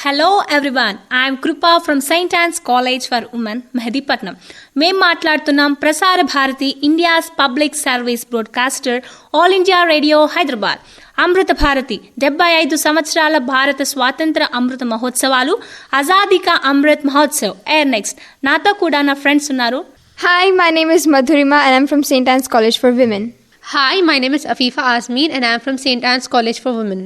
Hello everyone I'm Kripa from Saint Ann's college for women Mehdipatnam. మేం మాట్లాడుతున్నాం Prasar Bharati India's public service broadcaster All India Radio Hyderabad. Amrita Bharati 75 సంవత్సరాల భారత స్వాతంత్ర అమృత మహోత్సవాలు ఆజాదీ కా అమృత్ మహోత్సవ్ ఎయిర్ నెక్స్ట్. నాతో కూడా నా ఫ్రెండ్స్ ఉన్నారు. Hi, my name is Madhurima and I'm from St. Anne's College for Women. Hi, my name is Afifa Azmeen and I am from St. Anne's College for Women.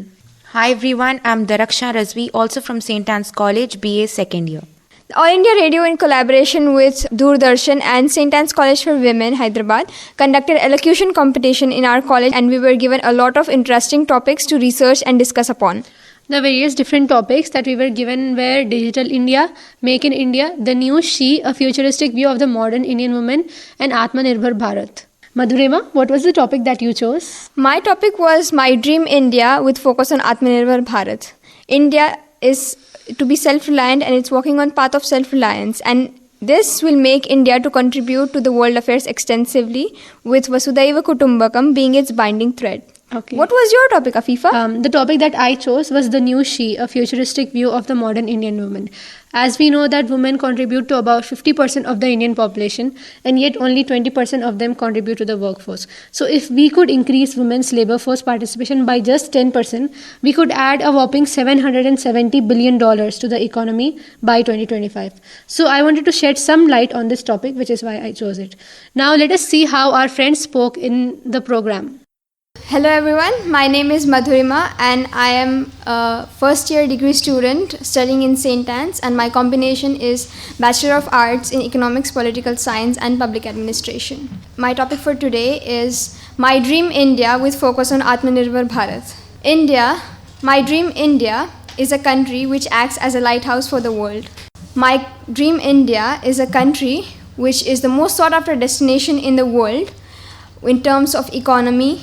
Hi everyone, I'm Daraksha Razvi, also from St. Anne's College, BA second year. All India Radio, in collaboration with Doordarshan and St. Anne's College for Women, Hyderabad, conducted elocution competition in our college, and we were given a lot of interesting topics to research and discuss upon. The various different topics that we were given were Digital India, Make in India, The New She, A Futuristic View of the Modern Indian Woman, and Atmanirbhar Bharat. Madhurima, what was the topic that you chose? My topic was My Dream India with focus on Atmanirbhar Bharat. India is to be self-reliant and it's walking on path of self-reliance, and this will make India to contribute to the world affairs extensively, with Vasudhaiva Kutumbakam being its binding thread. Okay. What was your topic, Afifa? The topic that I chose was The New She, A Futuristic View of the Modern Indian Woman. As we know that women contribute to about 50% of the Indian population, and yet only 20% of them contribute to the workforce. So if we could increase women's labor force participation by just 10%, we could add a whopping $770 billion to the economy by 2025. So I wanted to shed some light on this topic, which is why I chose it. Now let us see how our friends spoke in the program. Hello everyone, my name is Madhurima and I am a first year degree student studying in St. Anne's, and my combination is Bachelor of Arts in Economics, Political Science and Public Administration. My topic for today is My Dream India with focus on Atmanirbhar Bharat. India, my dream India is a country which acts as a lighthouse for the world. My dream India is a country which is the most sought after destination in the world in terms of economy,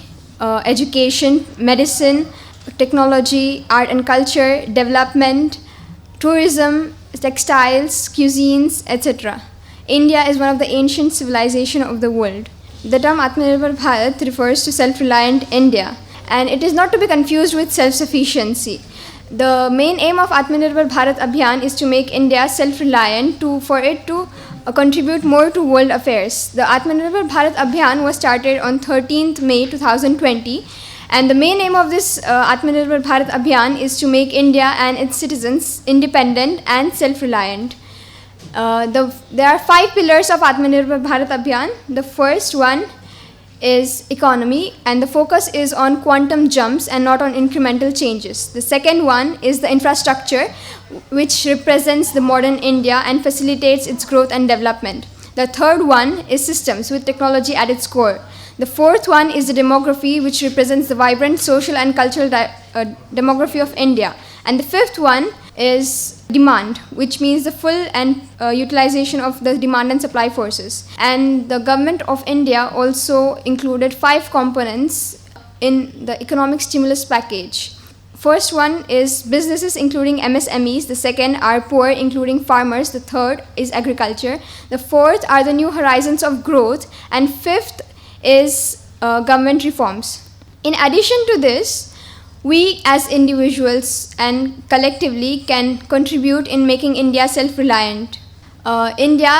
education, medicine, technology, art and culture, development, tourism, textiles, cuisines, etc. India is one of the ancient civilizations of the world. The term Atmanirbhar Bharat refers to self-reliant India, and it is not to be confused with self-sufficiency. The main aim of Atmanirbhar Bharat Abhiyan is to make India self-reliant for it to contribute more to world affairs. The Atmanirbhar Bharat Abhiyan was started on 13th May 2020, and the main aim of this Atmanirbhar Bharat Abhiyan is to make India and its citizens independent and self-reliant. There are 5 pillars of Atmanirbhar Bharat Abhiyan. The first one is economy, and the focus is on quantum jumps and not on incremental changes. The second one is the infrastructure, which represents the modern India and facilitates its growth and development. The third one is systems with technology at its core. The fourth one is the demography, which represents the vibrant social and cultural demography of India. And the fifth one is demand, which means the full and utilization of the demand and supply forces. And the government of India also included 5 components in the economic stimulus package. First one is businesses including MSMEs, the second are poor including farmers, the third is agriculture, the fourth are the new horizons of growth, and fifth is government reforms. In addition to this, we as individuals and collectively can contribute in making India self-reliant. India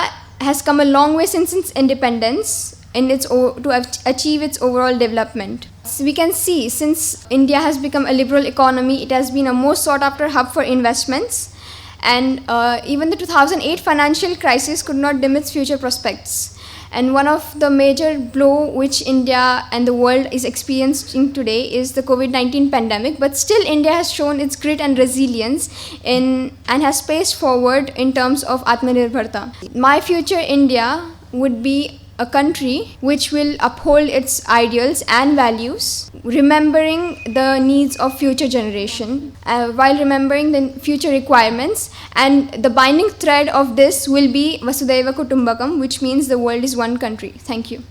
has come a long way since its independence to achieve its overall development. So we can see, since India has become a liberal economy, it has been a most sought after hub for investments, and even the 2008 financial crisis could not dim its future prospects. And one of the major blow which India and the world is experiencing today is the COVID-19 pandemic, but still India has shown its grit and resilience and has paced forward in terms of Atmanirbharta. My future India would be a country which will uphold its ideals and values, remembering the needs of future generation, while remembering the future requirements, and the binding thread of this will be Vasudhaiva Kutumbakam, which means the world is one country. Thank you.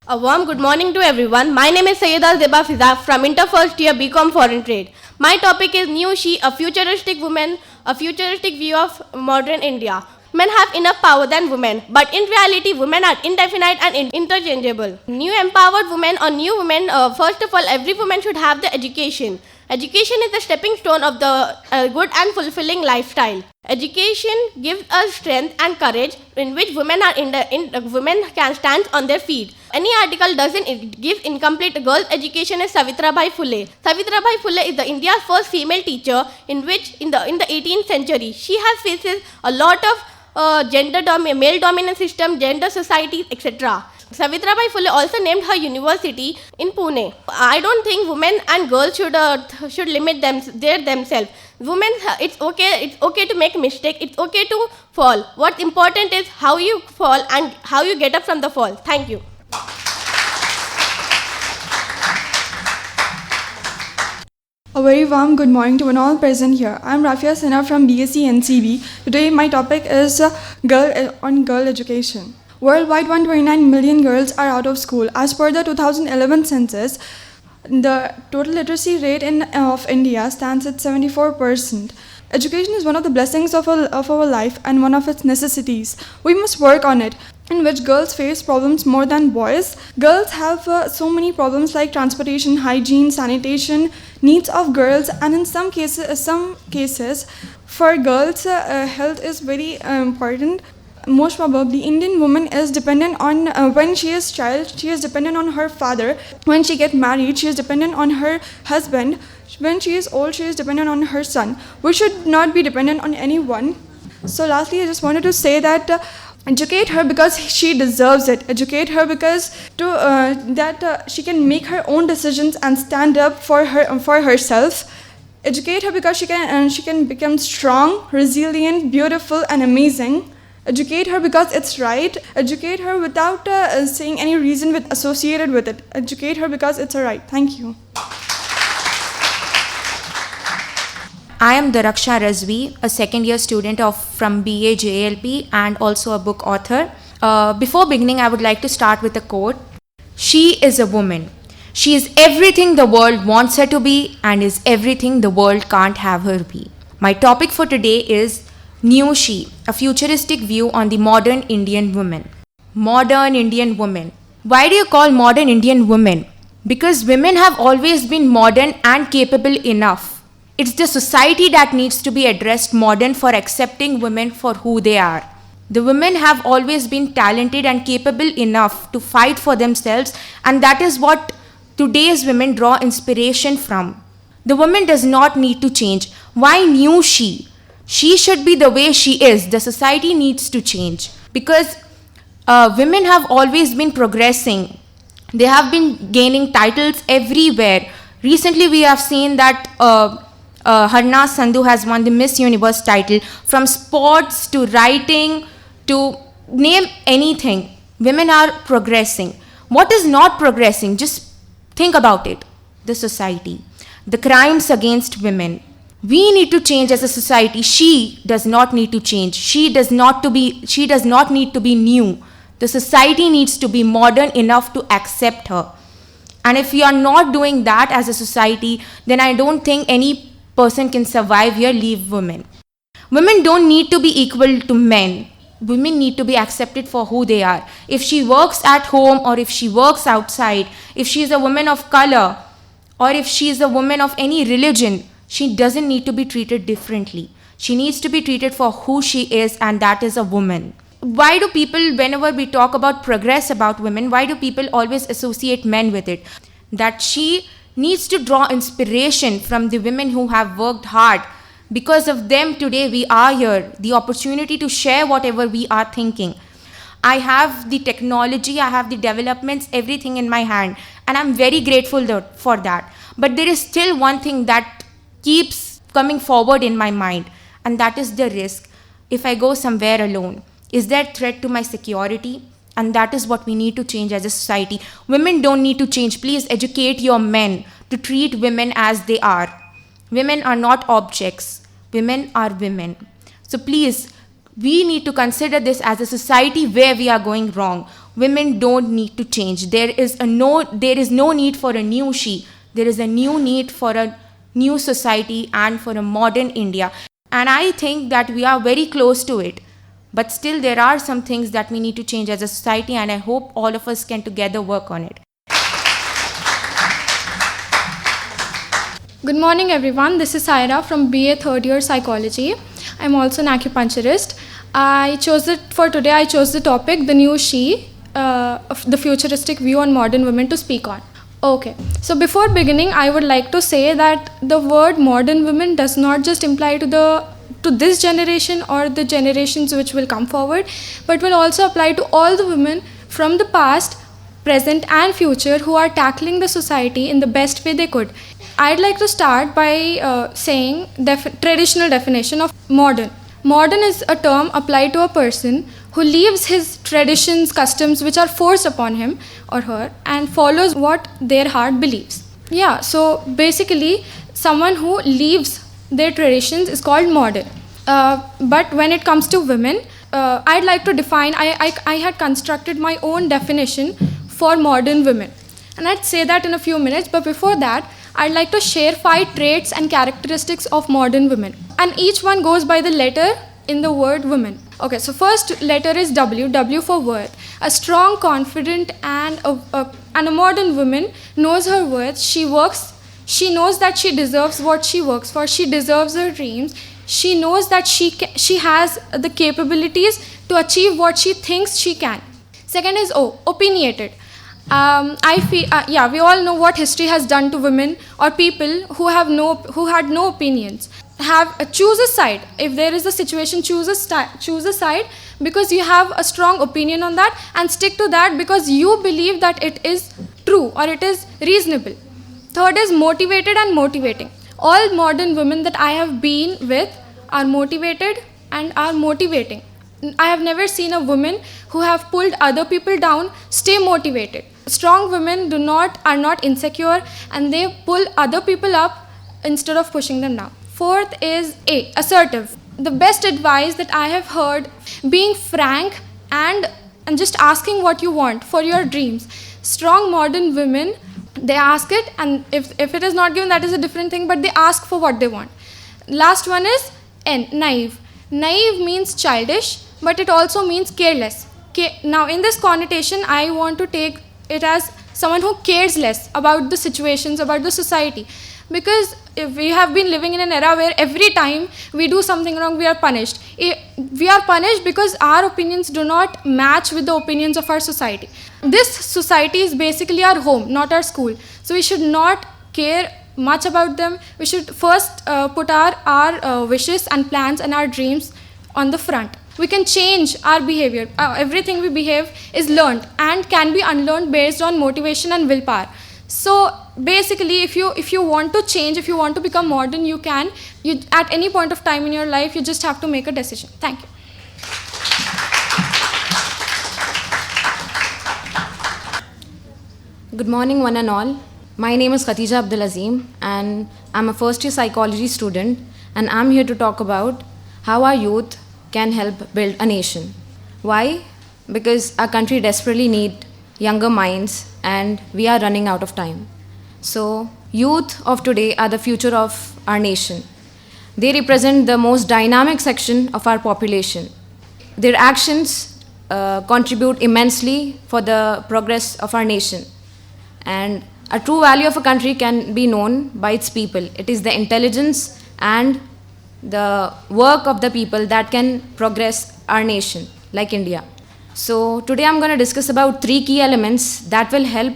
A warm good morning to everyone. My name is Sayyida Zeba Fiza from Inter First Year BCom Foreign Trade. My topic is New She, a futuristic woman, a futuristic view of modern India. men have enough power than women, but in reality, women are indefinite and interchangeable. New empowered women or new women, first of all, every woman should have the education. Education is the stepping stone of the good and fulfilling lifestyle. Education gives us strength and courage in which women women can stand on their feet. Any article doesn't give incomplete girls' education is Savitribai Phule. Savitribai Phule is the India's first female teacher in which in the 18th century she has faces a lot of male dominant system, gender societies, etc. Savitribai Phule also named her university in Pune. I don't think women and girls should limit themselves. Women, it's okay to make mistake. It's okay to fall. What's important is how you fall and how you get up from the fall. Thank you. A very warm good morning to all present here. I am Rafia Sinha from BSc NCB. Today my topic is girl education. Worldwide, 129 million girls are out of school. As per the 2011 census, the total literacy rate of India stands at 74%. Education is one of the blessings of our life and one of its necessities. We must work on it, in which girls face problems more than boys. Girls have so many problems like transportation, hygiene, sanitation, needs of girls, and in some cases for girls, health is very important. Most probably, Indian woman is dependent on, when she is child, she is dependent on her father. When she get married, she is dependent on her husband. When she is old, she is dependent on her son. We should not be dependent on anyone. So lastly, I just wanted to say that educate her because she deserves it. Educate her because she can make her own decisions and stand up for herself. Educate her because she can become strong, resilient, beautiful, and amazing. Educate her because it's right. Educate her without saying any reason associated with it. Educate her because it's a right. Thank you. I am Daraksha Razvi, a second year student from BA JLP and also a book author. Before beginning, I would like to start with a quote. She is a woman. She is everything the world wants her to be and is everything the world can't have her be. My topic for today is New She, a futuristic view on the modern Indian woman. Modern Indian woman. Why do you call modern Indian women? Because women have always been modern and capable enough. It's the society that needs to be addressed modern for accepting women for who they are. The women have always been talented and capable enough to fight for themselves, and that is what today's women draw inspiration from. The woman does not need to change. Why new she? She should be the way she is. The society needs to change because women have always been progressing. They have been gaining titles everywhere. Recently, we have seen that Harna Sandhu has won the Miss Universe title. From sports to writing to name anything, women are progressing. What is not progressing? Just think about it. The society, the crimes against women. We need to change as a society. She does not need to change. She does not need to be new. The society needs to be modern enough to accept her. And if we are not doing that as a society, then I don't think any person can survive here, leave women. Women don't need to be equal to men. Women need to be accepted for who they are. If she works at home or if she works outside, if she is a woman of color or if she is a woman of any religion, she doesn't need to be treated differently. She needs to be treated for who she is, and that is a woman. Why do people, whenever we talk about progress about women, why do people always associate men with it? That she needs to draw inspiration from the women who have worked hard. Because of them, today we are here, the opportunity to share whatever we are thinking. I have the technology, I have the developments, everything in my hand, and I'm very grateful for that. But there is still one thing that keeps coming forward in my mind, and that is the risk. If I go somewhere alone, is there threat to my security? And that is what we need to change as a society. Women don't need to change. Please educate your men to treat women as they are. Women are not objects. Women are women. So please, we need to consider this as a society where we are going wrong. Women don't need to change. There is no need for a new she. There is a new need for a new society and for a modern India. And I think that we are very close to it. But still, there are some things that we need to change as a society, and I hope all of us can together work on it. Good morning, everyone. This is Saira from BA third year psychology. I'm also an acupuncturist. I chose the topic, the new she, of the futuristic view on modern women to speak on. Okay, so before beginning, I would like to say that the word modern women does not just imply to this generation or the generations which will come forward, but will also apply to all the women from the past, present and future who are tackling the society in the best way they could. I'd like to start by saying traditional definition of modern. Modern is a term applied to a person who leaves his traditions, customs which are forced upon him or her and follows what their heart believes. Yeah, so basically someone who leaves their traditions is called modern. But when it comes to women, I'd like to define, I had constructed my own definition for modern women. And I'd say that in a few minutes, but before that, I'd like to share 5 traits and characteristics of modern women. And each one goes by the letter in the word women. Okay, so first letter is W, W for worth. A strong, confident, and a modern woman knows her worth. She works, she knows that she deserves what she works for. She deserves her dreams. She knows that she has the capabilities to achieve what she thinks she can. Second is O, opinionated. We all know what history has done to women or people who had no opinions. Choose a side. If there is a situation, choose a side because you have a strong opinion on that and stick to that because you believe that it is true or it is reasonable. Third is motivated and motivating. All modern women that I have been with are motivated and are motivating. I have never seen a woman who have pulled other people down stay motivated. Strong women are not insecure and they pull other people up instead of pushing them down. Fourth is A, assertive. The best advice that I have heard, being frank and just asking what you want for your dreams. Strong modern women, they ask it, and if it is not given, that is a different thing, but they ask for what they want. Last one is N, naive. Naive means childish, but it also means careless. Now, in this connotation, I want to take it as someone who cares less about the situations, about the society. Because if we have been living in an era where every time we do something wrong, we are punished. We are punished because our opinions do not match with the opinions of our society. This society is basically our home, not our school. So we should not care much about them. We should first put our wishes and plans and our dreams on the front. We can change our behavior. Everything we behave is learned and can be unlearned based on motivation and willpower. So basically, if you want to change, if you want to become modern, you can. At any point of time in your life, you just have to make a decision. Thank you. Good morning, one and all. My name is Khatija Abdulazim, and I'm a first-year psychology student, and I'm here to talk about how our youth can help build a nation. Why? Because our country desperately needs younger minds, and we are running out of time. So, youth of today are the future of our nation. They represent the most dynamic section of our population. Their actions contribute immensely for the progress of our nation. And a true value of a country can be known by its people. It is the intelligence and the work of the people that can progress our nation, like India. So today I'm going to discuss about 3 key elements that will help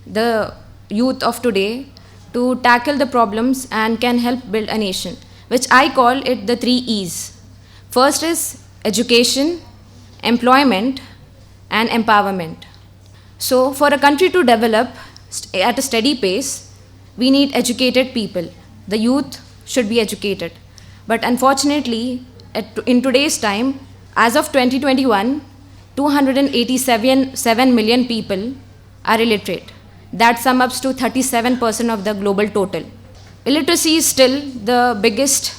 the youth of today to tackle the problems and can help build a nation, which I call it the 3 E's. First is education, employment, and empowerment. So for a country to develop at a steady pace, we need educated people. The youth should be educated. But unfortunately, in today's time, as of 2021, 287 million people are illiterate. That sums up to 37% of the global total. Illiteracy is still the biggest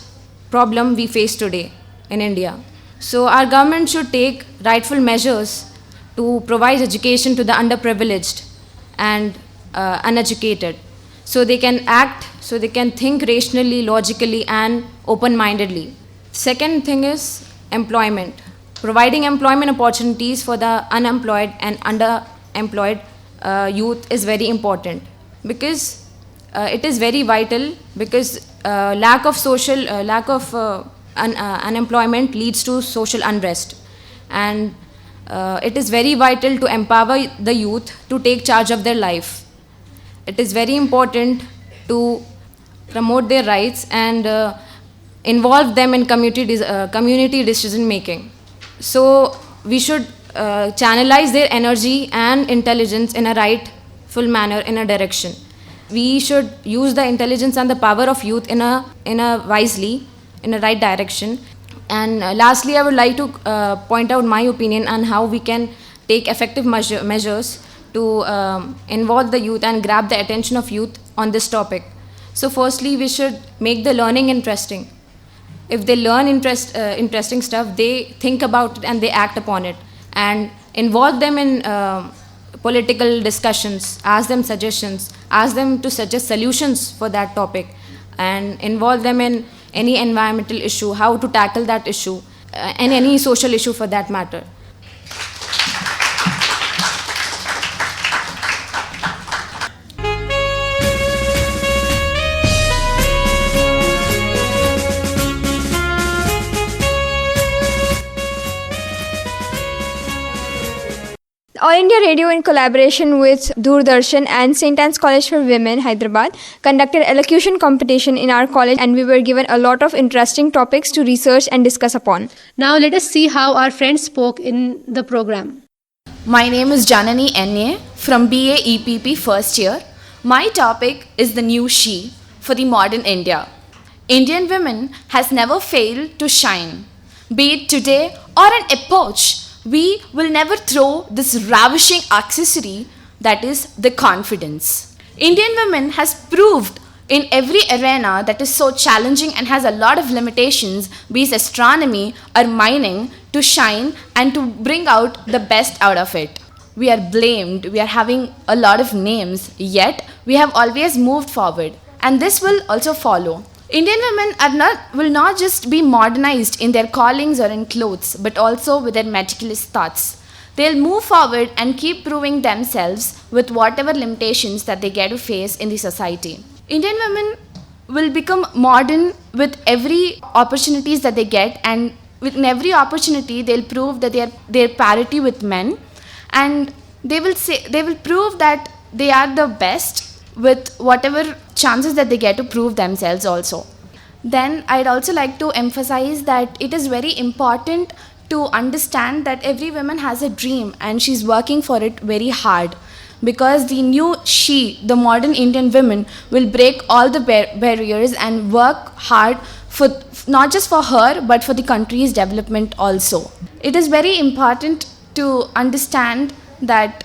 problem we face today in India. So our government should take rightful measures to provide education to the underprivileged and uneducated, so they can act, so they can think rationally, logically, and open-mindedly. Second thing is employment. providing employment opportunities for the unemployed and underemployed youth is very important, because it is very vital, because lack of unemployment leads to social unrest, and it is very vital to empower the youth to take charge of their life. It is very important to promote their rights and involve them in community decision making. So we should channelize their energy and intelligence in a rightful manner, in a direction. We should use the intelligence and the power of youth in a wisely, in a right direction. And lastly, I would like to point out my opinion on how we can take effective measures to involve the youth and grab the attention of youth on this topic. So firstly, we should make the learning interesting. If they learn interesting stuff, they think about it and they act upon it. And involve them in political discussions, ask them suggestions, ask them to suggest solutions for that topic, and involve them in any environmental issue, how to tackle that issue, and any social issue for that matter. All India Radio, in collaboration with Doordarshan and St. Anne's College for Women, Hyderabad, conducted elocution competition in our college, and we were given a lot of interesting topics to research and discuss upon. Now let us see how our friends spoke in the program. My name is Janani N.A. from BA EPP first year. My topic is the new she for the modern India. Indian women has never failed to shine. Be it today or an epoch, we will never throw this ravishing accessory, that is the confidence. Indian women has proved in every arena that is so challenging and has a lot of limitations, be it astronomy or mining, to shine and to bring out the best out of it. We are blamed, we are having a lot of names, yet we have always moved forward, and this will also follow. Indian women will not just be modernized in their callings or in clothes, but also with their meticulous thoughts. They'll move forward and keep proving themselves with whatever limitations that they get to face in the society. Indian women will become modern with every opportunities that they get, and with every opportunity they'll prove that they're parity with men, and they will prove that they are the best with whatever chances that they get to prove themselves also. Then I'd also like to emphasize that it is very important to understand that every woman has a dream and she's working for it very hard, because the new she, the modern Indian women, will break all the barriers and work hard for not just for her but for the country's development also. It is very important to understand that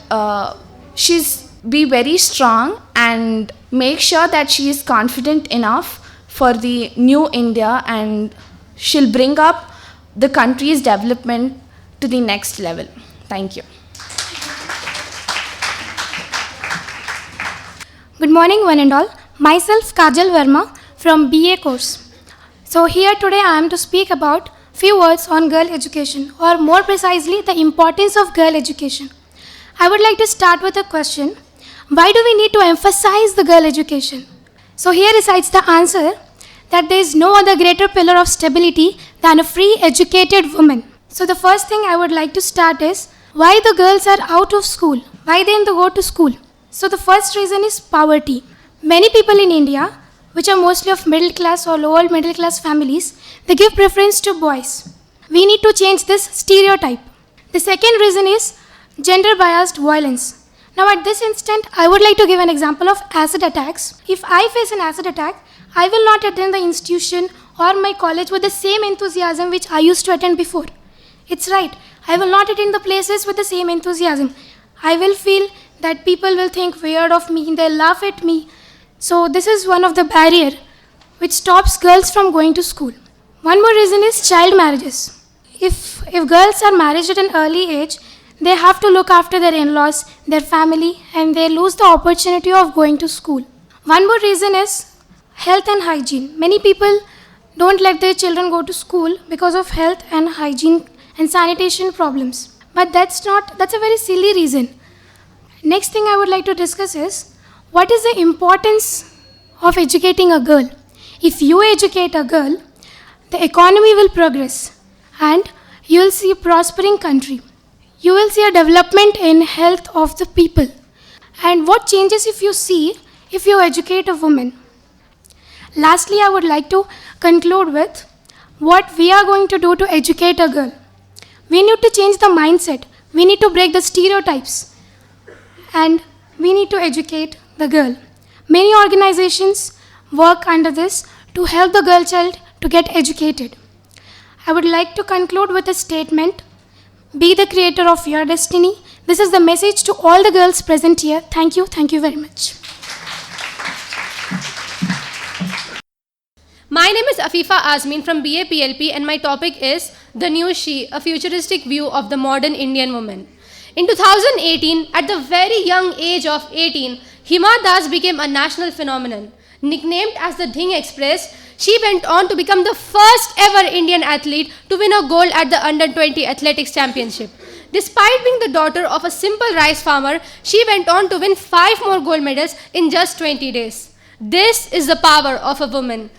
she's be very strong and make sure that she is confident enough for the new India, and she'll bring up the country's development to the next level. Thank you. Good morning, one and all. Myself, Kajal Verma from BA course. So here today I am to speak about few words on girl education, or more precisely the importance of girl education. I would like to start with a question. Why do we need to emphasize the girl education? So here resides the answer, that there is no other greater pillar of stability than a free educated woman. So the first thing I would like to start is, why the girls are out of school? Why they don't go to school? So the first reason is poverty. Many people in India, which are mostly of middle class or lower middle class families, they give preference to boys. We need to change this stereotype. The second reason is gender biased violence. Now at this instant, I would like to give an example of acid attacks. If I face an acid attack, I will not attend the institution or my college with the same enthusiasm which I used to attend before. It's right, I will not attend the places with the same enthusiasm. I will feel that people will think weird of me, they'll laugh at me. So this is one of the barriers which stops girls from going to school. One more reason is child marriages. If girls are married at an early age, they have to look after their in-laws, their family, and they lose the opportunity of going to school. One more reason is health and hygiene. Many people don't let their children go to school because of health and hygiene and sanitation problems. But that's a very silly reason. Next thing I would like to discuss is what is the importance of educating a girl. If you educate a girl, the economy will progress and you will see a prospering country. You will see a development in health of the people. And what changes if you educate a woman? Lastly, I would like to conclude with what we are going to do to educate a girl. We need to change the mindset. We need to break the stereotypes. And we need to educate the girl. Many organizations work under this to help the girl child to get educated. I would like to conclude with a statement. Be the creator of your destiny. This is the message to all the girls present here. Thank you. Thank you very much. My name is Afifa Azmin from BA PLP and my topic is The New She, a futuristic view of the modern Indian woman. In 2018, at the very young age of 18, Hima Das became a national phenomenon. Nicknamed as the Dhing Express, she went on to become the first ever Indian athlete to win a gold at the Under-20 Athletics Championship. Despite being the daughter of a simple rice farmer, she went on to win 5 more gold medals in just 20 days. This is the power of a woman.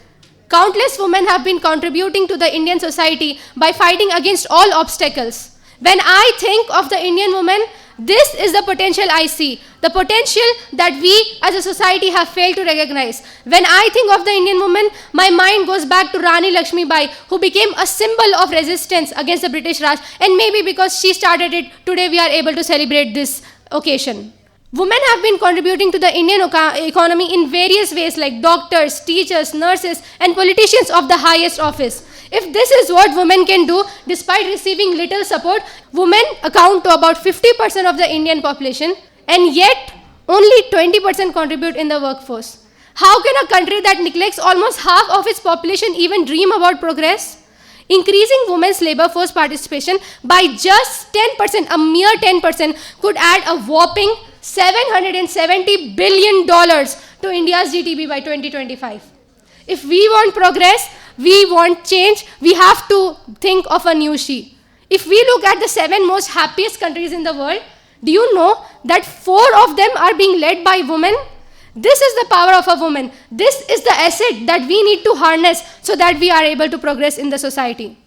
Countless women have been contributing to the Indian society by fighting against all obstacles. When I think of the Indian woman, this is the potential I see, the potential that we as a society have failed to recognize. When I think of the Indian woman, my mind goes back to Rani Lakshmi Bai, who became a symbol of resistance against the British Raj, and maybe because she started it, today we are able to celebrate this occasion. Women have been contributing to the Indian economy in various ways like doctors, teachers, nurses, and politicians of the highest office. If this is what women can do, despite receiving little support, women account to about 50% of the Indian population, and yet only 20% contribute in the workforce. How can a country that neglects almost half of its population even dream about progress? Increasing women's labor force participation by just 10%, a mere 10%, could add a whopping $770 billion to India's GDP by 2025. If we want progress, we want change, we have to think of a new she. If we look at the 7 most happiest countries in the world, do you know that 4 of them are being led by women? This is the power of a woman. This is the asset that we need to harness so that we are able to progress in the society.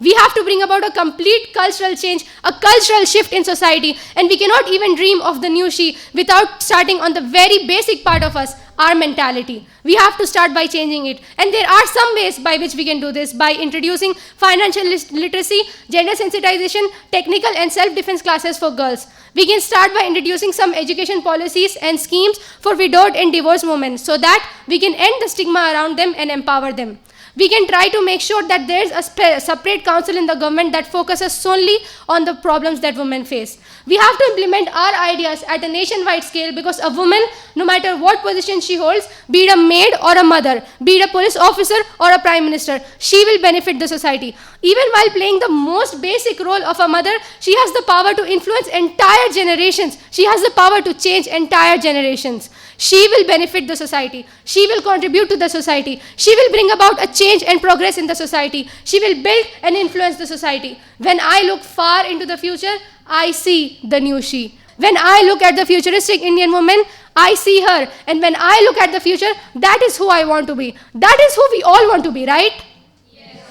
We have to bring about a complete cultural change, a cultural shift in society, and we cannot even dream of the new she without starting on the very basic part of us, our mentality. We have to start by changing it. And there are some ways by which we can do this, by introducing financial literacy, gender sensitization, technical and self-defense classes for girls. We can start by introducing some education policies and schemes for widowed and divorced women so that we can end the stigma around them and empower them. We can try to make sure that there is a separate council in the government that focuses solely on the problems that women face. We have to implement our ideas at a nationwide scale because a woman, no matter what position she holds, be it a maid or a mother, be it a police officer or a prime minister, she will benefit the society. Even while playing the most basic role of a mother, she has the power to influence entire generations. She has the power to change entire generations. She will benefit the society. She will contribute to the society. She will bring about a change and progress in the society. She will build and influence the society. When I look far into the future, I see the new she. When I look at the futuristic Indian woman, I see her. And when I look at the future, that is who I want to be. That is who we all want to be, right? Yes.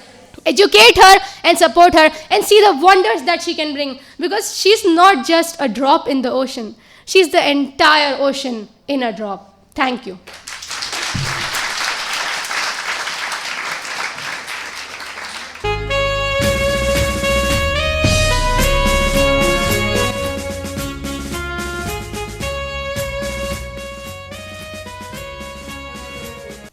Educate her and support her and see the wonders that she can bring. Because she's not just a drop in the ocean. She's the entire ocean in a drop. Thank you.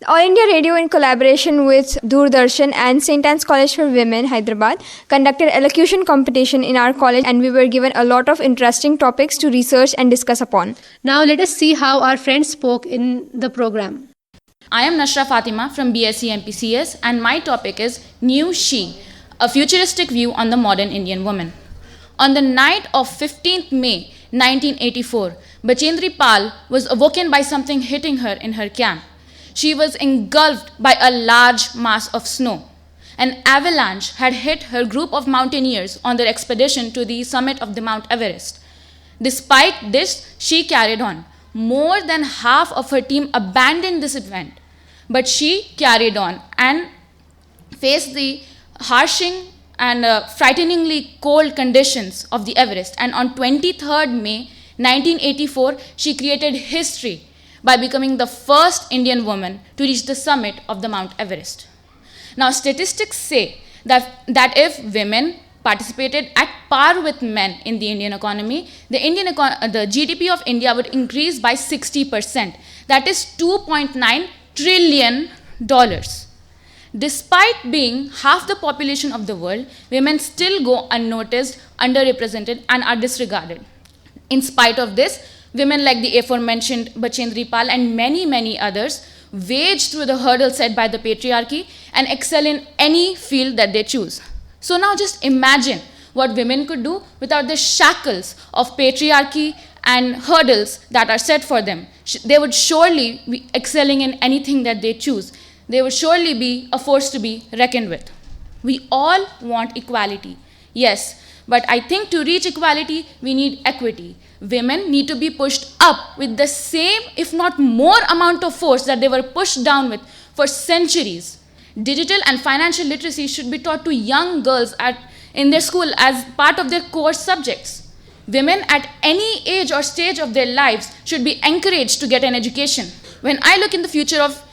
All India Radio, in collaboration with Doordarshan and St. Anne's College for Women, Hyderabad, conducted elocution competition in our college, and we were given a lot of interesting topics to research and discuss upon. Now let us see how our friends spoke in the program. I am Nashra Fatima from BSc MPCS and my topic is New She, a futuristic view on the modern Indian woman. On the night of 15th May 1984, Bachendri Pal was awoken by something hitting her in her camp. She was engulfed by a large mass of snow. an avalanche had hit her group of mountaineers on their expedition to the summit of the Mount Everest. Despite this, she carried on. More than half of her team abandoned this event, but she carried on and faced the harshing and frighteningly cold conditions of the Everest. And on 23rd May 1984, she created history by becoming the first Indian woman to reach the summit of the Mount Everest. Now, statistics say that if women participated at par with men in the Indian economy, the GDP of India would increase by 60%. That is $2.9 trillion. Despite being half the population of the world, women still go unnoticed, underrepresented, and are disregarded. In spite of this, women like the aforementioned Bachendri Pal and many, many others wage through the hurdles set by the patriarchy and excel in any field that they choose. So now just imagine what women could do without the shackles of patriarchy and hurdles that are set for them. They would surely be excelling in anything that they choose. They would surely be a force to be reckoned with. We all want equality, yes, but I think to reach equality, we need equity. Women need to be pushed up with the same, if not more, amount of force that they were pushed down with for centuries. Digital and financial literacy should be taught to young girls in their school as part of their core subjects. Women at any age or stage of their lives should be encouraged to get an education. When I look in the future of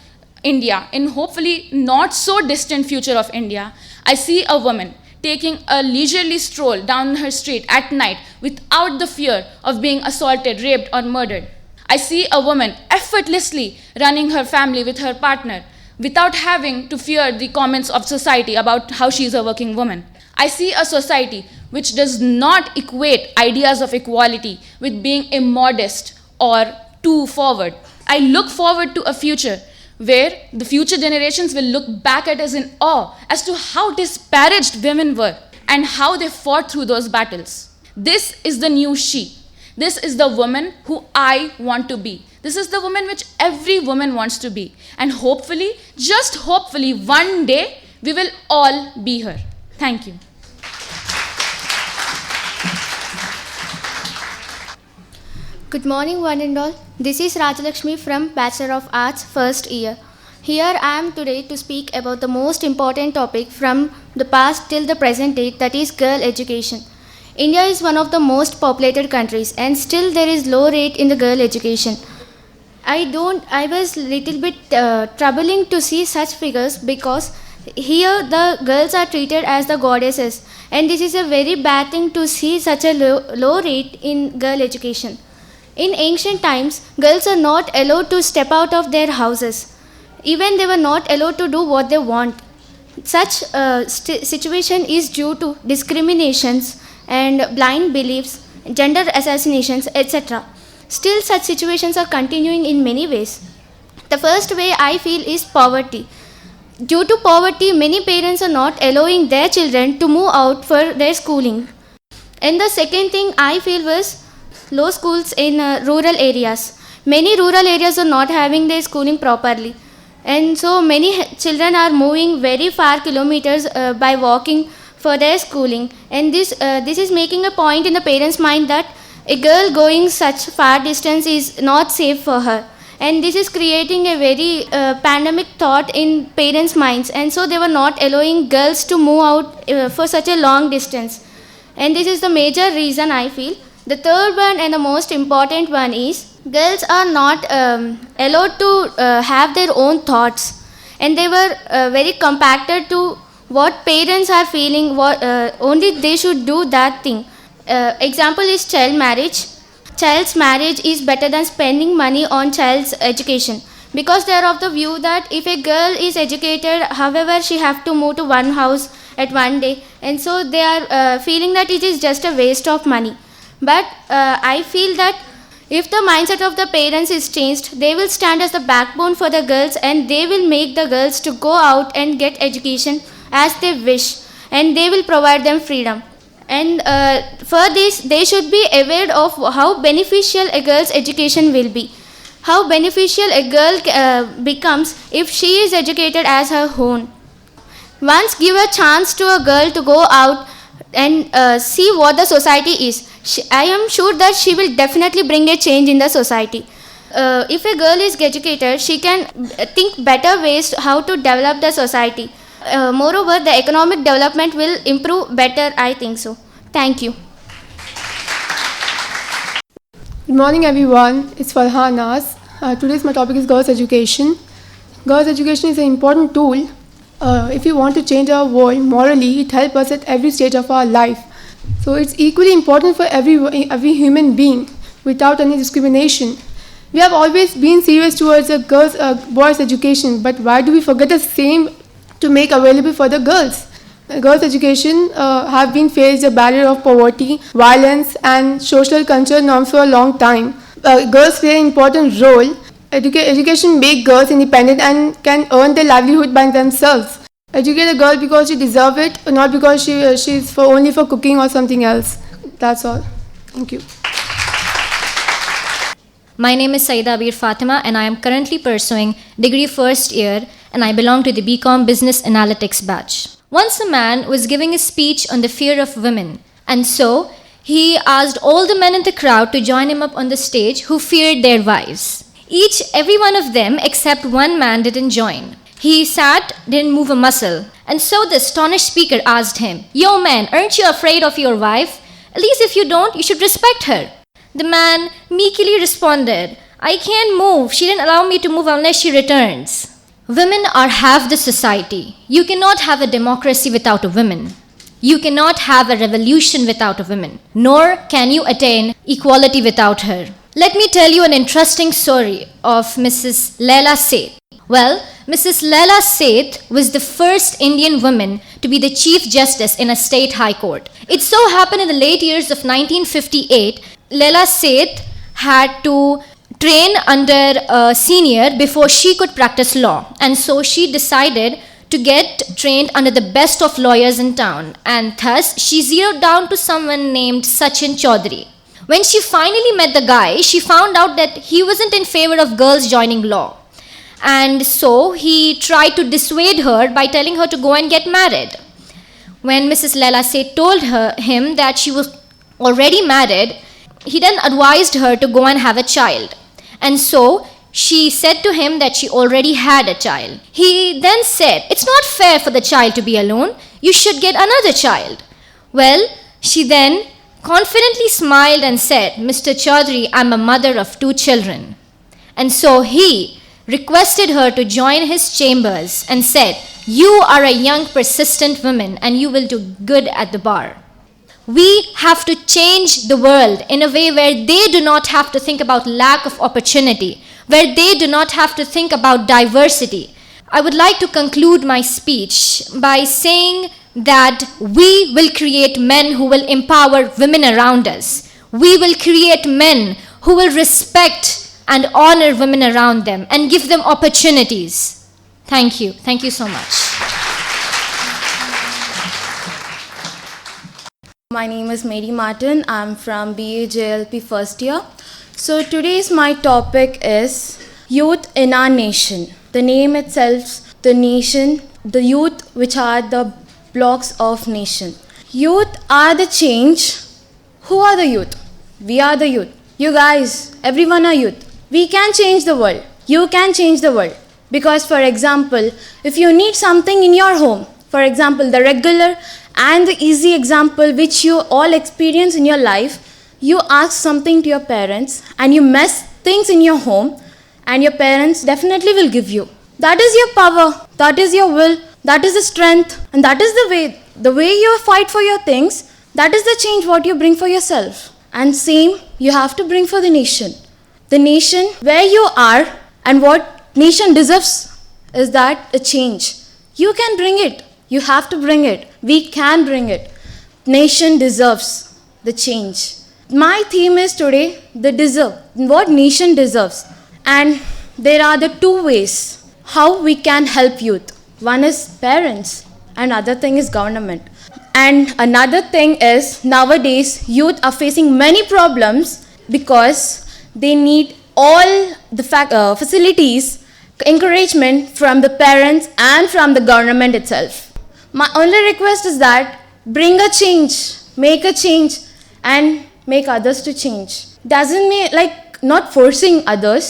India, in hopefully not so distant future of India, I see a woman taking a leisurely stroll down her street at night without the fear of being assaulted, raped, or murdered. I see a woman effortlessly running her family with her partner without having to fear the comments of society about how she is a working woman. I see a society which does not equate ideas of equality with being immodest or too forward. I look forward to a future where the future generations will look back at us in awe as to how disparaged women were and how they fought through those battles. This is the new she. This is the woman who I want to be. This is the woman which every woman wants to be. And hopefully, just hopefully, one day, we will all be her. Thank you. Good morning, one and all. This is Rajalakshmi from Bachelor of Arts, first year. Here I am today to speak about the most important topic from the past till the present date, that is girl education. India is one of the most populated countries and still there is low rate in the girl education. I was little bit troubling to see such figures because here the girls are treated as the goddesses, and this is a very bad thing to see such a low rate in girl education. In ancient times, girls are not allowed to step out of their houses. Even they were not allowed to do what they want. Such situation is due to discriminations and blind beliefs, gender assassinations, etc. Still, such situations are continuing in many ways. The first way I feel is poverty. Due to poverty, many parents are not allowing their children to move out for their schooling. And the second thing I feel was low schools in rural areas. Many rural areas are not having their schooling properly. And so many children are moving very far kilometers by walking for their schooling. And this is making a point in the parents' mind that a girl going such far distance is not safe for her. And this is creating a very pandemic thought in parents' minds. And so they were not allowing girls to move out for such a long distance. And this is the major reason I feel. The third one and the most important one is girls are not allowed to have their own thoughts. And they were very compacted to what parents are feeling, only they should do that thing. Example is child marriage. Child's marriage is better than spending money on child's education, because they are of the view that if a girl is educated, however, she have to move to one house at one day, and so they are feeling that it is just a waste of money. But I feel that if the mindset of the parents is changed, they will stand as the backbone for the girls, and they will make the girls to go out and get education as they wish, and they will provide them freedom. And for this, they should be aware of how beneficial a girl's education will be. How beneficial a girl becomes if she is educated as her own. Once give a chance to a girl to go out and see what the society is. I am sure that she will definitely bring a change in the society. If a girl is educated, she can think better ways how to develop the society. Moreover, the economic development will improve better, I think so. Thank you. Good morning, everyone. It's Farhan Naz. Today's my topic is girls' education. Girls' education is an important tool. If we want to change our world morally, it helps us at every stage of our life. So it's equally important for every human being without any discrimination. We have always been serious towards boys' education, but why do we forget the same to make available for the girls? Girls' education have been faced a barrier of poverty, violence, and social culture norms for a long time. Girls play an important role. Education makes girls independent and can earn their livelihood by themselves. Educate a girl because she deserves it, not because she's only for cooking or something else. That's all. Thank you. My name is Saida Abir Fatima and I am currently pursuing degree first year and I belong to the BCom Business Analytics batch. Once a man was giving a speech on the fear of women, and so he asked all the men in the crowd to join him up on the stage who feared their wives. Every one of them except one man didn't join. He sat, didn't move a muscle, and so the astonished speaker asked him, "Yo man, aren't you afraid of your wife? At least if you don't, you should respect her." The man meekly responded, "I can't move. She didn't allow me to move unless she returns." Women are half the society. You cannot have a democracy without a woman. You cannot have a revolution without a woman. Nor can you attain equality without her. Let me tell you an interesting story of Mrs. Laila Seth. Well, Mrs. Laila Seth was the first Indian woman to be the Chief Justice in a state high court. It so happened in the late years of 1958, Laila Seth had to train under a senior before she could practice law. And so she decided to get trained under the best of lawyers in town. And thus, she zeroed down to someone named Sachin Chaudhary. When she finally met the guy, she found out that he wasn't in favor of girls joining law. And so he tried to dissuade her by telling her to go and get married. When Mrs. Laila Seth told him that she was already married, he then advised her to go and have a child. And so she said to him that she already had a child. He then said, "It's not fair for the child to be alone. You should get another child." Well, she then confidently smiled and said, "Mr. Chaudhary, I'm a mother of 2 children." And so he requested her to join his chambers and said, "You are a young, persistent woman and you will do good at the bar." We have to change the world in a way where they do not have to think about lack of opportunity, where they do not have to think about diversity. I would like to conclude my speech by saying that we will create men who will empower women around us. We will create men who will respect and honor women around them and give them opportunities. Thank you. Thank you so much. My name is Mary Martin. I'm from BA JLP first year. So today's my topic is youth in our nation. The name itself, the nation, the youth which are the blocks of nation. Youth are the change. Who are the youth? We are the youth. You guys, everyone are youth. We can change the world. You can change the world. Because for example, if you need something in your home, for example, the regular and the easy example which you all experience in your life, you ask something to your parents and you mess things in your home and your parents definitely will give you. That is your power, that is your will, that is the strength, and that is the way you fight for your things, that is the change what you bring for yourself. And same you have to bring for the nation. The nation where you are and what nation deserves is that a change. You can bring it. You have to bring it. We can bring it. Nation deserves the change. My theme is today, the deserve. What nation deserves. And there are the 2 ways how we can help youth. One is parents and other thing is government. And another thing is nowadays youth are facing many problems because they need all the facilities, encouragement from the parents and from the government itself. My only request is that bring a change, and make others to change. Doesn't mean like not forcing others.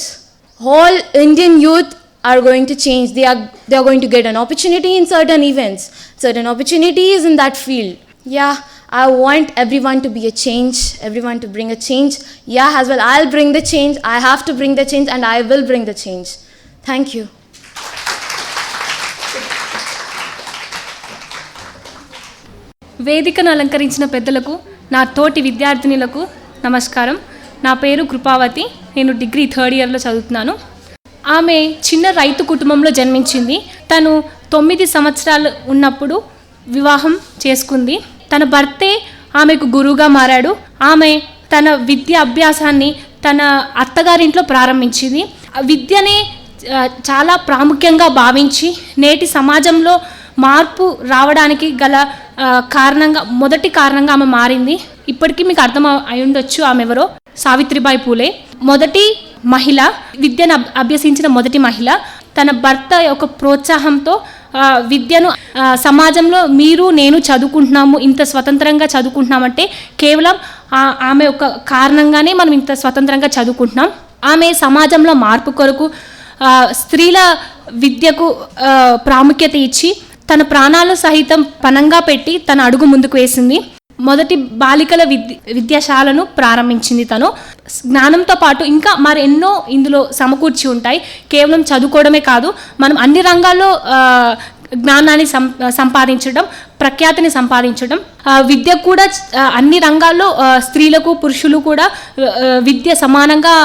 All Indian youth are going to change. They are going to get an opportunity in certain events, certain opportunities in that field. Yeah, I want everyone to be a change, everyone to bring a change. Yeah, as well, I'll bring the change. I have to bring the change, and I will bring the change. Thank you. వేదికను అలంకరించిన పెద్దలకు, నా తోటి విద్యార్థినులకు నమస్కారం. నా పేరు కృపావతి. నేను degree 3rd ఇయర్లో చదువుతున్నాను. ఆమె చిన్న రైతు కుటుంబంలో జన్మించింది. తను 9 సంవత్సరాలు ఉన్నప్పుడు వివాహం చేసుకుంది. తన భర్తే ఆమెకు గురువుగా మారాడు. ఆమె తన విద్య అభ్యాసాన్ని తన అత్తగారింట్లో ప్రారంభించింది. విద్యనే చాలా ప్రాముఖ్యంగా భావించి నేటి సమాజంలో మార్పు రావడానికి గల మొదటి కారణంగా ఆమె మారింది. ఇప్పటికీ మీకు అర్థం అయి ఉండొచ్చు ఆమె ఎవరో. సావిత్రిబాయి పూలే మొదటి మహిళ, విద్యను అభ్యసించిన మొదటి మహిళ. తన భర్త యొక్క ప్రోత్సాహంతో విద్యను సమాజంలో మీరు నేను చదువుకుంటున్నాము, ఇంత స్వతంత్రంగా చదువుకుంటున్నామంటే కేవలం ఆమె ఒక కారణంగానే మనం ఇంత స్వతంత్రంగా చదువుకుంటున్నాం. ఆమె సమాజంలో మార్పు కొరకు స్త్రీల విద్యకు ప్రాముఖ్యత ఇచ్చి తన ప్రాణాలు సహితం పణంగా పెట్టి తన అడుగు ముందుకు వేసింది. మొదటి బాలికల విద్యాశాలను ప్రారంభించింది. తను జ్ఞానంతో పాటు ఇంకా మరెన్నో ఇందులో సమకూర్చి ఉంటాయి. కేవలం చదువుకోవడమే కాదు, మనం అన్ని రంగాల్లో జ్ఞానాన్ని సంపాదించడం, ప్రఖ్యాతిని సంపాదించడం. విద్య కూడా అన్ని రంగాల్లో స్త్రీలకు పురుషులు కూడా విద్య సమానంగా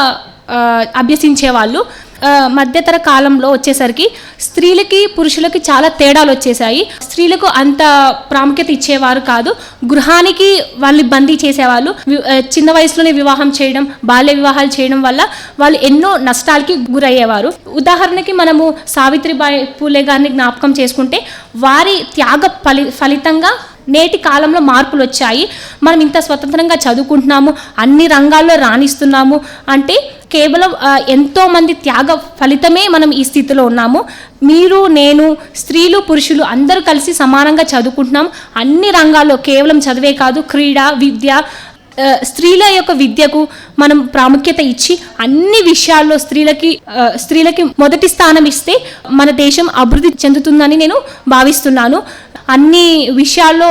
అభ్యసించేవాళ్ళు. మధ్యతర కాలంలో వచ్చేసరికి స్త్రీలకి పురుషులకి చాలా తేడాలు వచ్చేసాయి. స్త్రీలకు అంత ప్రాముఖ్యత ఇచ్చేవారు కాదు. గృహానికి వాళ్ళు బందీ చేసేవాళ్ళు. చిన్న వయసులోనే వివాహం చేయడం, బాల్య వివాహాలు చేయడం వల్ల వాళ్ళు ఎన్నో నష్టాలకి గురయ్యేవారు. ఉదాహరణకి మనము సావిత్రిబాయి పూలే గారిని జ్ఞాపకం చేసుకుంటే వారి త్యాగ ఫలితంగా నేటి కాలంలో మార్పులు వచ్చాయి. మనం ఇంత స్వతంత్రంగా చదువుకుంటున్నాము, అన్ని రంగాల్లో రాణిస్తున్నాము అంటే కేవలం ఎంతోమంది త్యాగ ఫలితమే మనం ఈ స్థితిలో ఉన్నాము. మీరు నేను స్త్రీలు పురుషులు అందరూ కలిసి సమానంగా చదువుకుంటున్నాం. అన్ని రంగాల్లో కేవలం చదివే కాదు, క్రీడ, విద్య, స్త్రీల యొక్క విద్యకు మనం ప్రాముఖ్యత ఇచ్చి అన్ని విషయాల్లో స్త్రీలకి మొదటి స్థానం ఇస్తే మన దేశం అభివృద్ధి చెందుతుందని నేను భావిస్తున్నాను. అన్ని విషయాల్లో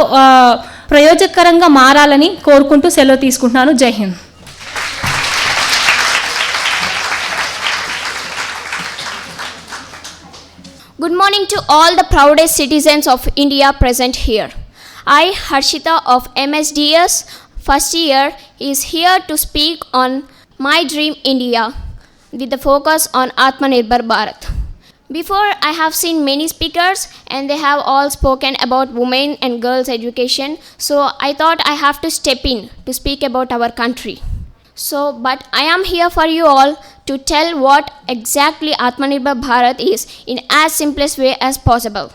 ప్రయోజకరంగా మారాలని కోరుకుంటూ సెలవు తీసుకుంటున్నాను. జై Hind. Good morning to all the proudest citizens of India present here. I, Harshita of MSDS first year, is here to speak on my dream India with the focus on Atmanirbhar Bharat. Before, I have seen many speakers and they have all spoken about women and girls education, so I thought I have to step in to speak about our country. But I am here for you all to tell what exactly Atmanirbhar Bharat is in as simplest way as possible.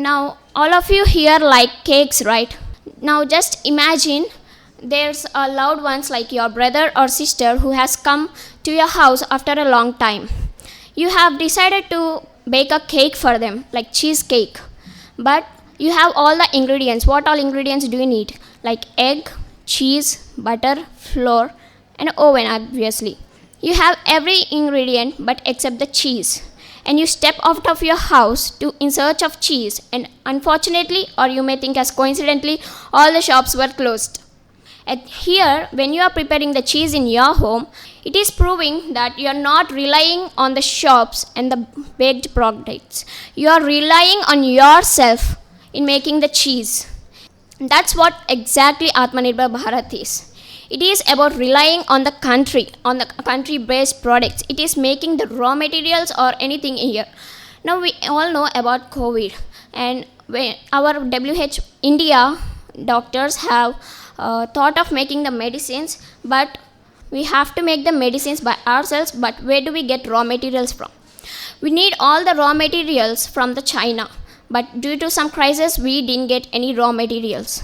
Now, all of you here like cakes, right? Now just imagine there's a loved ones like your brother or sister who has come to your house after a long time. You have decided to bake a cake for them, like cheesecake. But you have all the ingredients. What all ingredients do you need? Like egg, cheese, butter, flour, and oven obviously. You have every ingredient but except the cheese. And you step out of your house in search of cheese, and unfortunately, or you may think as coincidentally, all the shops were closed. And here, when you are preparing the cheese in your home, it is proving that you are not relying on the shops and the baked products. You are relying on yourself in making the cheese. That's what exactly Atmanirbhar Bharat is. It is about relying on the country-based products. It is making the raw materials or anything here. Now we all know about COVID, and our WHO India doctors have thought of making the medicines, but we have to make the medicines by ourselves. But where do we get raw materials from? We need all the raw materials from the China, but due to some crisis we didn't get any raw materials.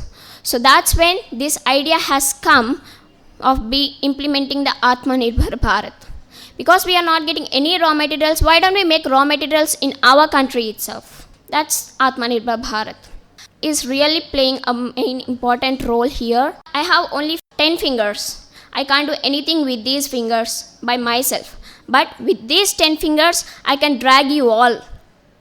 So that's when this idea has come of implementing the Atmanirbhar Bharat. Because we are not getting any raw materials, why don't we make raw materials in our country itself? That's Atmanirbhar Bharat. is really playing a main important role here. I have only 10 fingers. I can't do anything with these fingers by myself. But with these 10 fingers, I can drag you all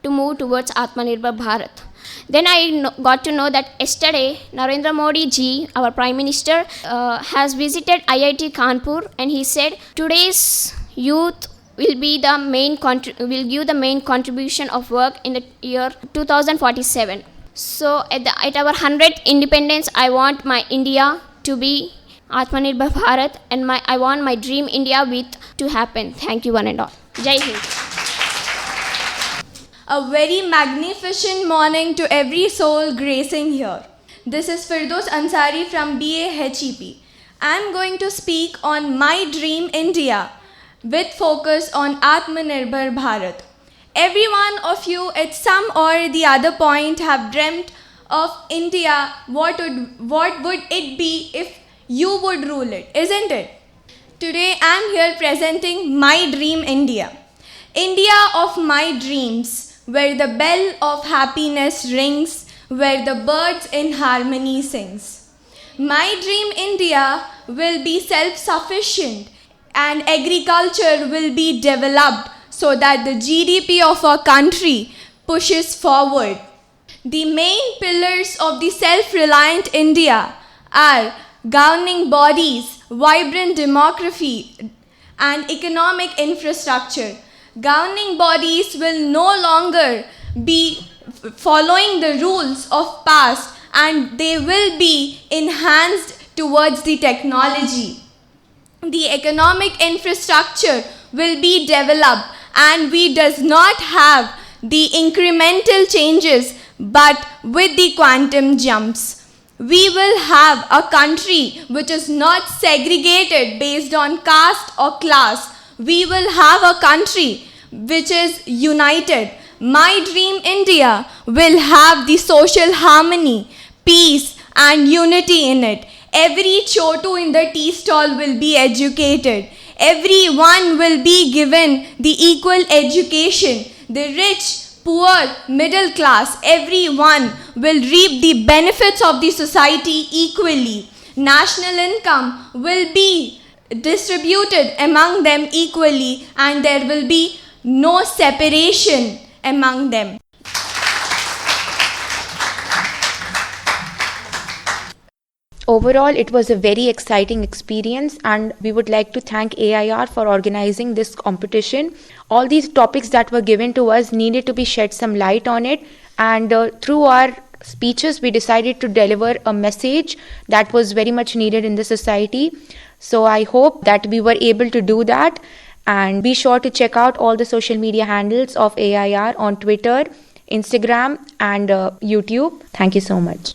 to move towards Atmanirbhar Bharat. Then I got to know that yesterday, Narendra Modi ji, our Prime Minister, has visited IIT Kanpur, and he said today's youth will be the will give the main contribution of work in the year 2047. So at our 100th independence, I want my India to be Atmanirbhar Bharat, and I want my dream India to happen. Thank you one and all. Jai Hind. A very magnificent morning to every soul gracing here. This is Firdos Ansari from BA HEP. I am going to speak on my dream India with focus on Atmanirbhar Bharat. Every one of you at some or the other point have dreamt of India. What would it be if you would rule it, isn't it? Today I am here presenting my dream India. India of my dreams, where the bell of happiness rings, where the birds in harmony sings. My dream India will be self-sufficient and agriculture will be developed so that the GDP of our country pushes forward. The main pillars of the self-reliant India are governing bodies, vibrant demography, and economic infrastructure. Governing bodies will no longer be following the rules of past, and they will be enhanced towards the technology. The economic infrastructure will be developed, and we does not have the incremental changes but with the quantum jumps. We will have a country which is not segregated based on caste or class. We will have a country which is united. My dream India will have the social harmony, peace and unity in it. Every chotu in the tea stall will be educated. Everyone will be given the equal education. The rich, poor, middle class, everyone will reap the benefits of the society equally. National income will be distributed among them equally, and there will be no separation among them. Overall, it was a very exciting experience, and we would like to thank AIR for organizing this competition. All these topics that were given to us needed to be shed some light on it, and through our speeches we decided to deliver a message that was very much needed in the society. So I hope that we were able to do that, and be sure to check out all the social media handles of AIR on Twitter, Instagram and YouTube. Thank you so much.